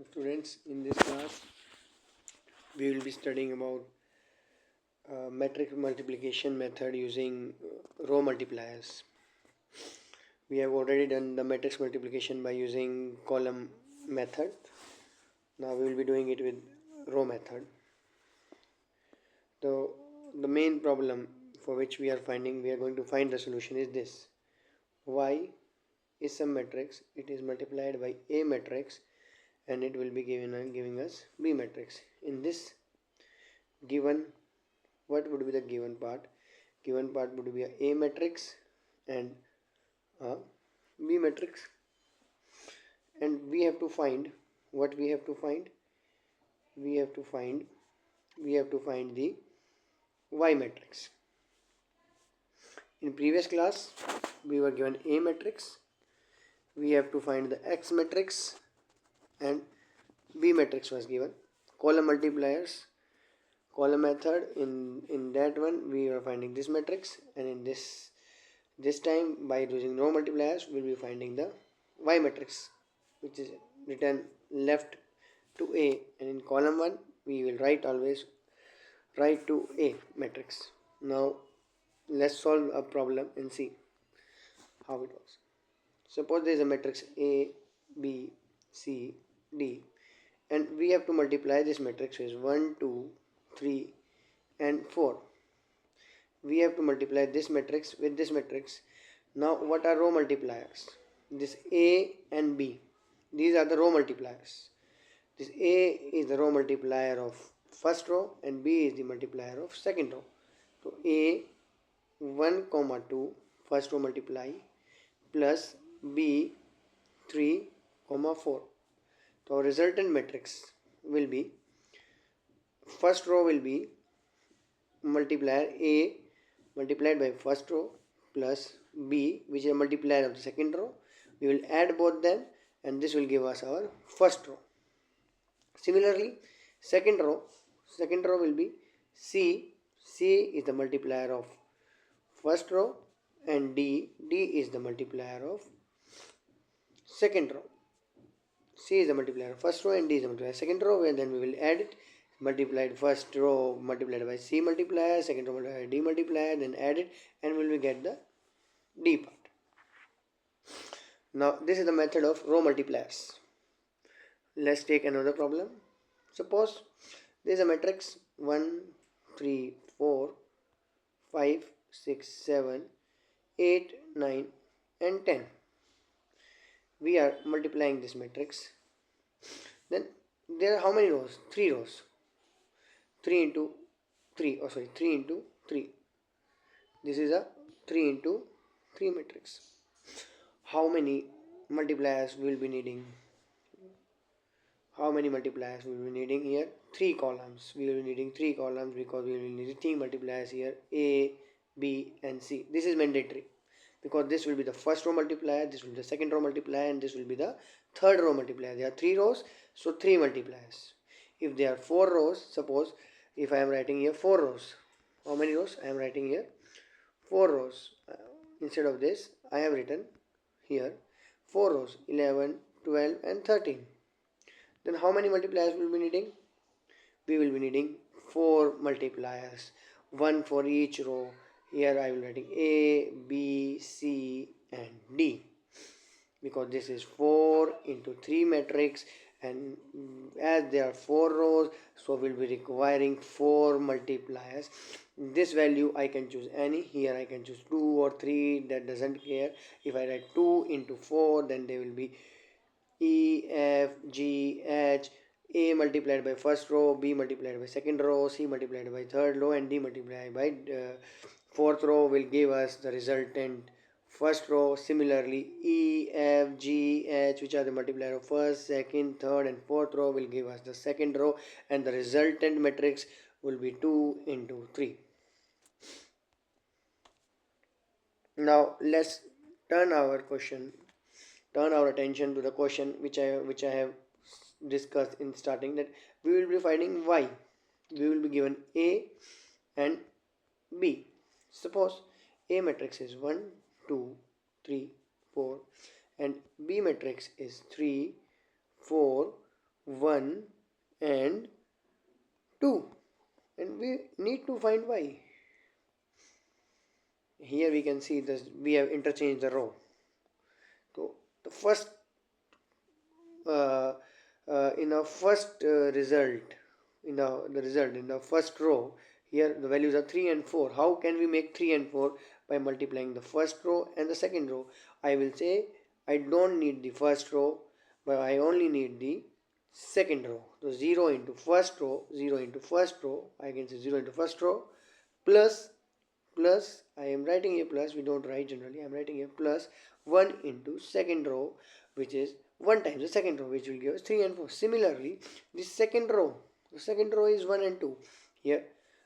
Students, in this class we will be studying about matrix multiplication method using row multipliers. We have already done the matrix multiplication by using column method. Now we will be doing it with row method. The main problem for which we are going to find the solution is this: y is some matrix, it is multiplied by a matrix, and it will be giving us b matrix. In this given, what would be the given part? Given part would be a matrix and a b matrix, and we have to find what we have to find. We have to find the y matrix. In previous class we were given a matrix, we have to find the x matrix, and b matrix was given. Column multipliers, column method, in that one we are finding this matrix, and in this time by using row multipliers we will be finding the y matrix, which is written left to a, and in column 1 we will always write to a matrix. Now let's solve a problem and see how it works. Suppose there is a matrix a, b, c, d, and we have to multiply this matrix with 1, 2, 3 and 4. We have to multiply this matrix with this matrix. Now what are row multipliers? This a and b, these are the row multipliers. This a is the row multiplier of first row and b is the multiplier of second row. So a 1, 2 first row multiply plus b 3, 4. So our resultant matrix will be, first row will be multiplier a multiplied by first row plus b, which is a multiplier of the second row. We will add both them, and this will give us our first row. Similarly, second row will be c is the multiplier of first row, and d is the multiplier of second row. C is the multiplier of first row and d is the multiplier of second row, and then we will add it. Multiplied first row multiplied by c multiplier, second row multiplied by d multiplier, then add it, and we will get the d part. Now this is the method of row multipliers. Let's take another problem. Suppose there is a matrix 1, 3, 4, 5, 6, 7, 8, 9 and 10. We are multiplying this matrix. Then there are how many rows? 3 rows. 3 into 3 into 3. This is a 3 into 3 matrix. How many multipliers we will be needing? How many multipliers we will be needing here? 3 columns. We will be needing 3 columns because we will be needing 3 multipliers here: a, b and c. This is mandatory because this will be the first row multiplier, this will be the second row multiplier, and this will be the third row multiplier. There are 3 rows, so 3 multipliers. If there are 4 rows, suppose if I am writing here 4 rows, how many rows? I am writing here 4 rows. Instead of this, I have written here 4 rows: 11, 12 and 13. Then how many multipliers will we be needing? We will be needing 4 multipliers, 1 for each row. Here I will writing a, b, c and d, because this is 4 into 3 matrix, and as there are 4 rows, so we will be requiring 4 multipliers. This value I can choose any. Here I can choose 2 or 3, that doesn't care. If I write 2 into 4, then they will be E, F, G, H, A multiplied by first row, B multiplied by second row, C multiplied by third row, and D multiplied by fourth row will give us the resultant first row. Similarly, E, F, G, H, which are the multiplier of first, second, third and fourth row, will give us the second row, and the resultant matrix will be 2 into 3. Now let's turn our attention to the question which I have discussed in starting, that we will be finding y. We will be given a and b. Suppose a matrix is 1, 2, 3, 4 and b matrix is 3, 4, 1 and 2, and we need to find y. Here we can see this, we have interchanged the row. So the first uh, in our first result, the result in the first row, here the values are 3 and 4. How can we make 3 and 4? By multiplying the first row and the second row. I will say I don't need the first row, but I only need the second row. So 0 into first row, 0 into first row, I can say 0 into first row, plus I am writing a plus, we don't write generally, I am writing a plus 1 into second row, which is 1 times the second row, which will give us 3 and 4. Similarly, the second row is 1 and 2. Here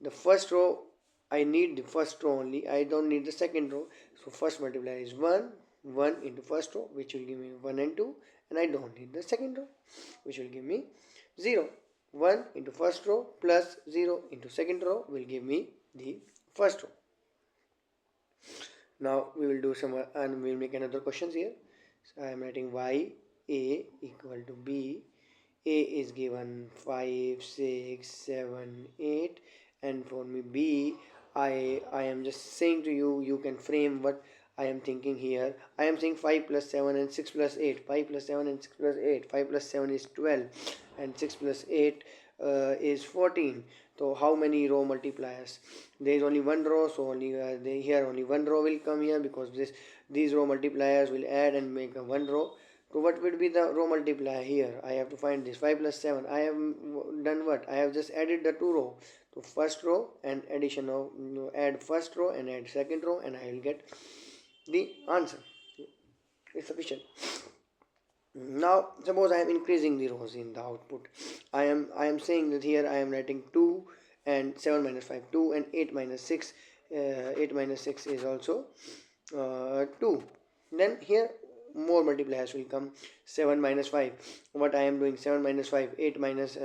the first row, I need the first row only, I don't need the second row. So first multiplier is 1 into first row, which will give me 1 and 2, and I don't need the second row, which will give me 0. 1 into first row plus 0 into second row will give me the first row. Now we will do some and we will make another questions here. So I am writing y a equal to b. A is given 5, 6, 7, 8, and for me b, I am just saying to you, you can frame what I am thinking here. I am saying 5 plus 7 and 6 plus 8. 5 plus 7 and 6 plus 8. 5 plus 7 is 12 and 6 plus 8 is 14. So how many row multipliers? There is only one row, so only here only one row will come here, because these row multipliers will add and make a one row. So what would be the row multiplier here? I have to find this 5 plus 7. I have done what? I have just added the two row. So first row and addition of add first row and add second row, and I will get the answer. It's sufficient. Now suppose I am increasing the rows in the output. I am saying that here I am writing 2 and 7 minus 5, 2 and 8 minus 6. 8 minus 6 is also 2. Then here more multipliers will come. 7 minus 5. What I am doing? 7 minus 5, 8 minus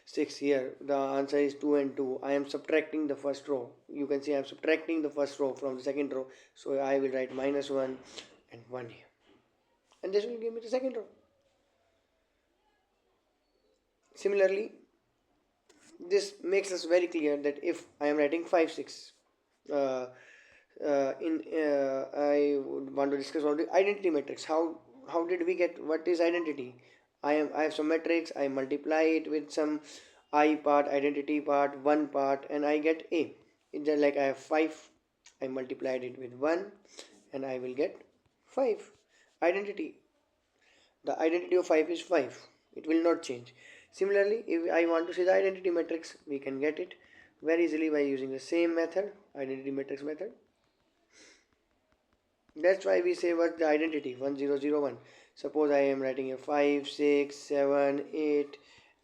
6 here. The answer is 2 and 2. I am subtracting the first row. You can see I am subtracting the first row from the second row. So I will write minus 1 and 1 here. And this will give me the second row. Similarly, this makes us very clear that if I am writing 5, 6, I would want to discuss about the identity matrix. How did we get what is identity? I have some matrix. I multiply it with some I part, identity part, 1 part, and I get A. It's just like I have 5. I multiplied it with 1, and I will get 5. Identity. The identity of 5 is 5. It will not change. Similarly, if I want to see the identity matrix, we can get it very easily by using the same method, identity matrix method. That's why we say what the identity 1001. Suppose I am writing a 5, 6, 7, 8,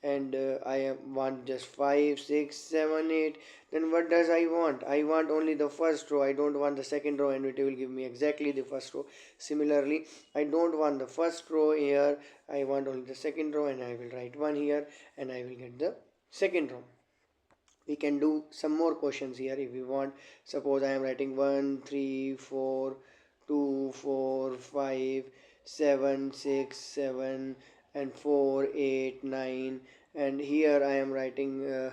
and I want just 5, 6, 7, 8. Then what does I want? I want only the first row. I don't want the second row, and it will give me exactly the first row. Similarly, I don't want the first row here. I want only the second row, and I will write 1 here, and I will get the second row. We can do some more questions here if we want. Suppose I am writing 1, 3, 4, 2, 4, 5, 7, 6, 7, and 4, 8, 9, and here I am writing here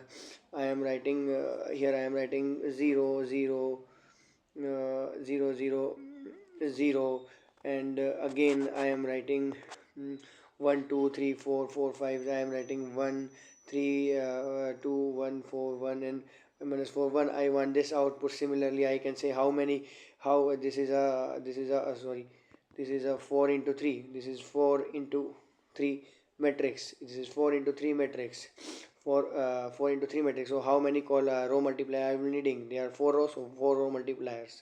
I am writing 0, 0, 0, 0, 0, and again I am writing 1, 2, 3, 4, 4, 5. I am writing 1, 3, 2, 1, 4, 1, and minus 4, 1. I want this output. Similarly, I can say how this is a 4 into 3. This is 4 into 3 matrix. This is 4 into 3 matrix. 4 into 3 matrix. So how many row multiplier I am needing? There are 4 rows, so 4 row multipliers.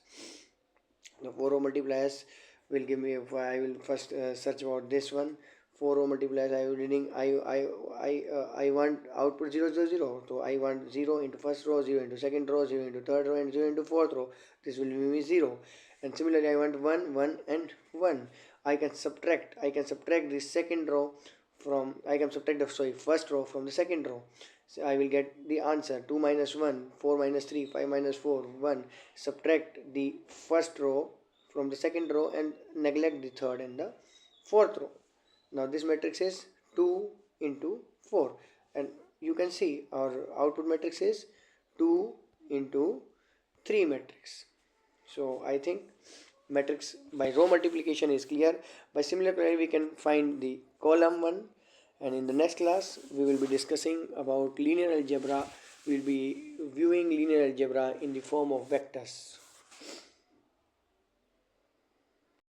The 4 row multipliers will give me. I will first search about this one. 4 row multipliers I will needing. I want output 0, 0, 0. So I want 0 into first row, 0 into second row, 0 into third row, and 0 into fourth row. This will give me 0. And similarly, I want 1, 1, and 1. I can subtract the second row from. I can subtract the first row from the second row. So I will get the answer 2 minus 1, 4 minus 3, 5 minus 4, 1. Subtract the first row from the second row and neglect the third and the fourth row. Now this matrix is 2 into 4, and you can see our output matrix is 2 into 3 matrix. So I think matrix by row multiplication is clear. By similarly we can find the column one, and in the next class we will be discussing about linear algebra. We will be viewing linear algebra in the form of vectors.